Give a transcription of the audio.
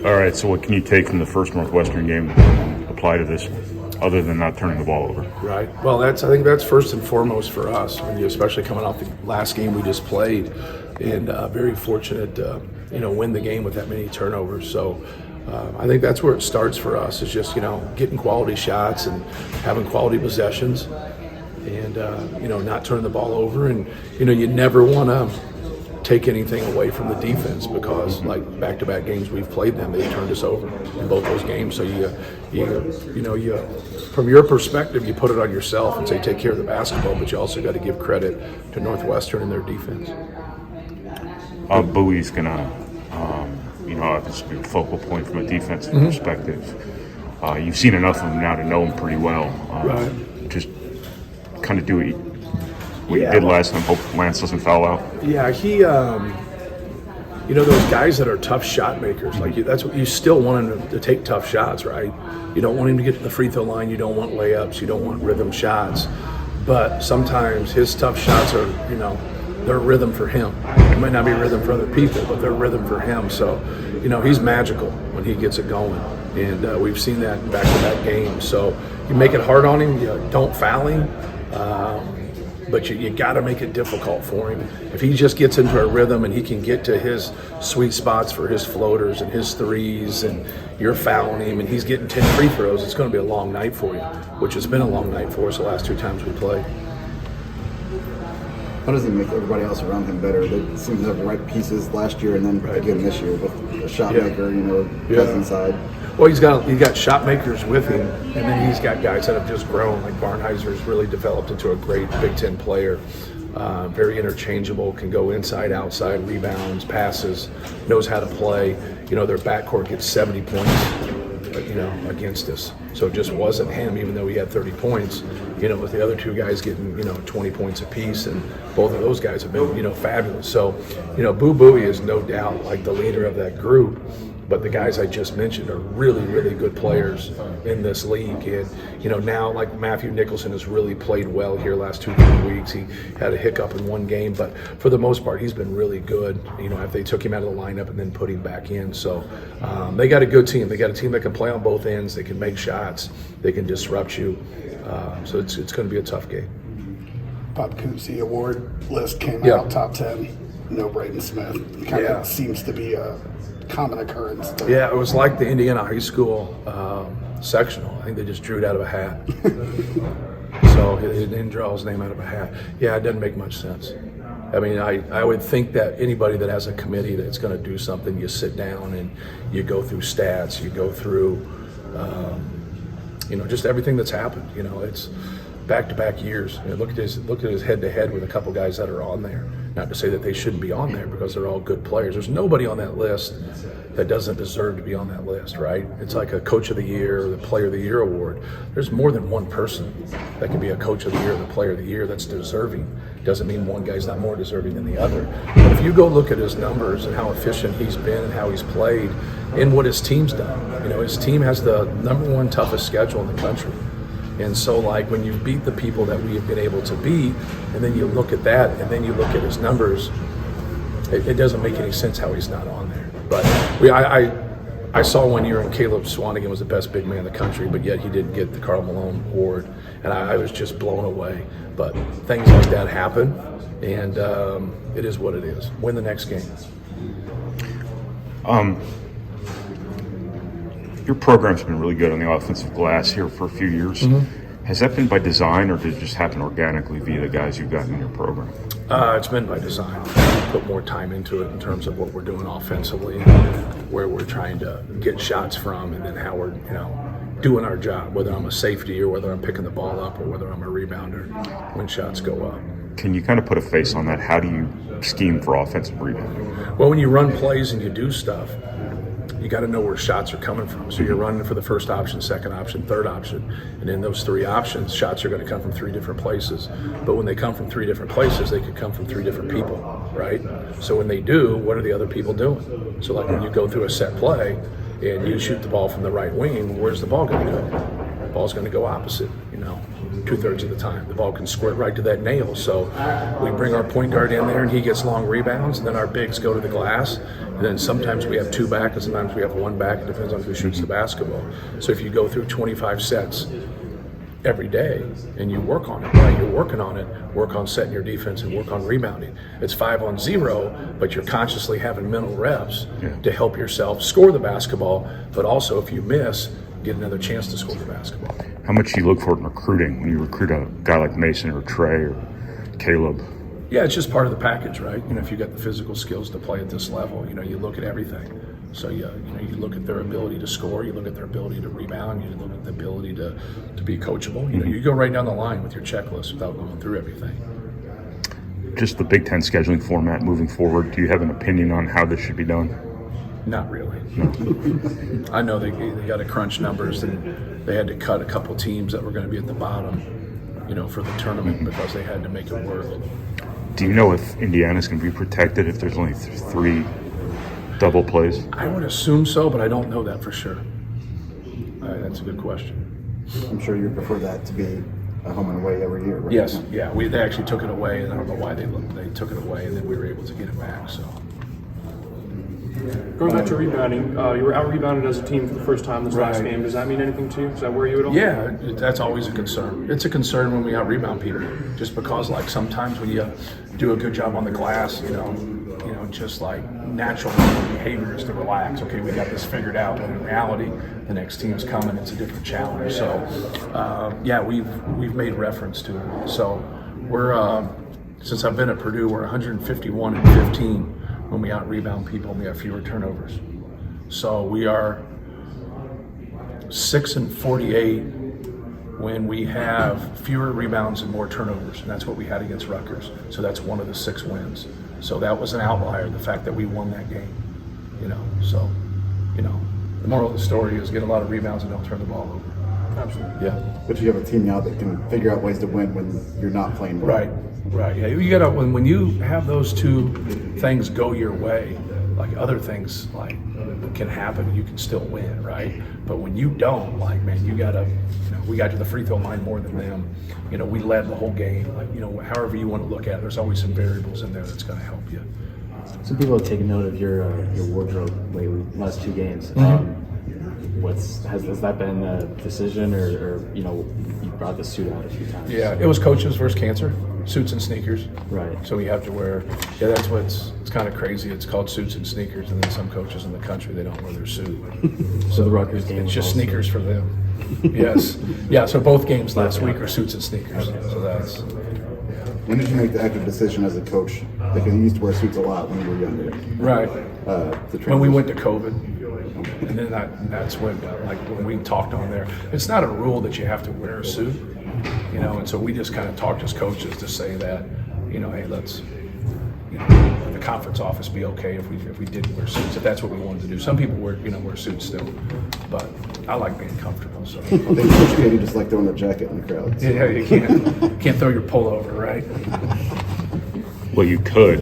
All right, so what can you take from the first Northwestern game and apply to this, other than not turning the ball over? Right. Well, I think that's first and foremost for us, when you, especially coming off the last game we just played, and very fortunate to win the game with that many turnovers. So I think that's where it starts for us, is just getting quality shots and having quality possessions, and not turning the ball over. And you never want to take anything away from the defense, because like back-to-back games we've played them, they've turned us over in both those games. So you from your perspective, you put it on yourself and say take care of the basketball, but you also got to give credit to Northwestern and their defense. Bowie's gonna obviously be a focal point from a defensive perspective. You've seen enough of him now to know him pretty well. Right. Just kind of do what you did last time. Hope Lance doesn't foul out. Yeah, he, those guys that are tough shot makers, like that's what you still want him to take tough shots, right? You don't want him to get to the free throw line. You don't want layups. You don't want rhythm shots. But sometimes his tough shots are, they're rhythm for him. It might not be rhythm for other people, but they're rhythm for him. So, he's magical when he gets it going. And we've seen that in back-to-back games. So you make it hard on him. You don't foul him. But you got to make it difficult for him. If he just gets into a rhythm and he can get to his sweet spots for his floaters and his threes, and you're fouling him and he's getting 10 free throws, it's going to be a long night for you, which has been a long night for us the last two times we played. How does he make everybody else around him better? They seem to have the right pieces last year and then again this year with a shot maker, present side. Well, he's got shot makers with him, and then he's got guys that have just grown. Like Barnheiser's really developed into a great Big Ten player. Very interchangeable, can go inside, outside, rebounds, passes, knows how to play. Their backcourt gets 70 points, against us. So it just wasn't him, even though he had 30 points. With the other two guys getting 20 points apiece, and both of those guys have been fabulous. So Boo Buie is no doubt like the leader of that group. But the guys I just mentioned are really, really good players in this league. And, now like Matthew Nicholson has really played well here last 2-3 weeks. He had a hiccup in one game, but for the most part, he's been really good. If they took him out of the lineup and then put him back in. So they got a good team. They got a team that can play on both ends. They can make shots. They can disrupt you. So it's going to be a tough game. Bob Cousy award list came out, top 10. No Braden Smith. Kind of seems to be a common occurrence. Yeah, it was like the Indiana high school sectional. I think they just drew it out of a hat. So he didn't draw his name out of a hat. Yeah, it doesn't make much sense. I mean, I would think that anybody that has a committee that's going to do something, you sit down and you go through stats, you go through, just everything that's happened. It's back-to-back years. Look at his head-to-head with a couple guys that are on there. Not to say that they shouldn't be on there, because they're all good players. There's nobody on that list that doesn't deserve to be on that list, right? It's like a Coach of the Year or the Player of the Year award. There's more than one person that can be a Coach of the Year or the Player of the Year that's deserving. Doesn't mean one guy's not more deserving than the other. But if you go look at his numbers and how efficient he's been and how he's played and what his team's done, his team has the #1 toughest schedule in the country. And so, like, when you beat the people that we have been able to beat, and then you look at that, and then you look at his numbers, it doesn't make any sense how he's not on there. But I saw one year when Caleb Swanigan was the best big man in the country, but yet he didn't get the Karl Malone award, and I was just blown away. But things like that happen, and it is what it is. Win the next game. Your program's been really good on the offensive glass here for a few years. Has that been by design, or did it just happen organically via the guys you've gotten in your program? It's been by design. Put more time into it in terms of what we're doing offensively, where we're trying to get shots from, and then how we're doing our job, whether I'm a safety or whether I'm picking the ball up or whether I'm a rebounder when shots go up. Can you kind of put a face on that? How do you scheme for offensive rebounding? Well, when you run plays and you do stuff, you got to know where shots are coming from. So you're running for the first option, second option, third option. And in those three options, shots are going to come from three different places. But when they come from three different places, they could come from three different people, right? So when they do, what are the other people doing? So like when you go through a set play and you shoot the ball from the right wing, where's the ball going to go? The ball's going to go opposite, 2/3 of the time. The ball can squirt right to that nail. So we bring our point guard in there and he gets long rebounds, and then our bigs go to the glass. And then sometimes we have 2 back and sometimes we have 1 back. It depends on who shoots the basketball. So if you go through 25 sets every day and you work on it, right? You're working on it, work on setting your defense and work on rebounding. It's 5 on 0, but you're consciously having mental reps to help yourself score the basketball, but also if you miss, get another chance to score the basketball. How much do you look for in recruiting when you recruit a guy like Mason or Trey or Caleb? Yeah, it's just part of the package, right? If you got the physical skills to play at this level, you look at everything. So you look at their ability to score, you look at their ability to rebound, you look at the ability to be coachable. You go right down the line with your checklist without going through everything. Just the Big Ten scheduling format moving forward, do you have an opinion on how this should be done? Not really. I know they got to crunch numbers, and they had to cut a couple teams that were going to be at the bottom, for the tournament because they had to make it work. Do you know if Indiana's going to be protected if there's only 3 double plays? I would assume so, but I don't know that for sure. That's a good question. I'm sure you prefer that to be a home and away every year, right? Yes, yeah. They actually took it away, and I don't know why they took it away, and then we were able to get it back. So. Going back to rebounding, you were out-rebounded as a team for the first time this last game. Does that mean anything to you? Does that worry you at all? Yeah, that's always a concern. It's a concern when we out-rebound people, just because sometimes when you do a good job on the glass, just like natural behavior is to relax. Okay, we got this figured out, but in reality, the next team's coming. It's a different challenge. So, we've made reference to it. So we're since I've been at Purdue, we're 151 and 15. When we out-rebound people and we have fewer turnovers. So we are 6 and 48 when we have fewer rebounds and more turnovers, and that's what we had against Rutgers. So that's one of the 6 wins. So that was an outlier, the fact that we won that game. So the moral of the story is get a lot of rebounds and don't turn the ball over. Absolutely. Yeah. But you have a team now that can figure out ways to win when you're not playing well. Right. Yeah, you gotta when you have those 2 things go your way, like other things can happen, you can still win, right? But when you don't, you gotta, we got to the free throw line more than them. We led the whole game. However you want to look at it, there's always some variables in there that's gonna help you. Some people have taken note of your wardrobe lately, last 2 games. Has that been a decision, or you brought the suit out a few times? Yeah, it was coaches versus cancer, suits and sneakers. Right. So you have to wear. Yeah, that's what's. It's kind of crazy. It's called suits and sneakers, and then some coaches in the country they don't wear their suit. So the Rutgers game. It's just also. sneakers for them. Yes. Yeah. So both games last week are suits and sneakers. So that's. When did you make the active decision as a coach? Because you used to wear suits a lot when you were younger. Right. The When we transition. went to COVID, and then that's when, when we talked on there, it's not a rule that you have to wear a suit, and so we just kind of talked as coaches to say that, hey, let's, the conference office be okay if we didn't wear suits, if that's what we wanted to do. Some people wear suits still, but I like being comfortable. So I think Coach Katie just like throwing a jacket in the crowd. So. yeah, you can't throw your pullover, right? Well, you could.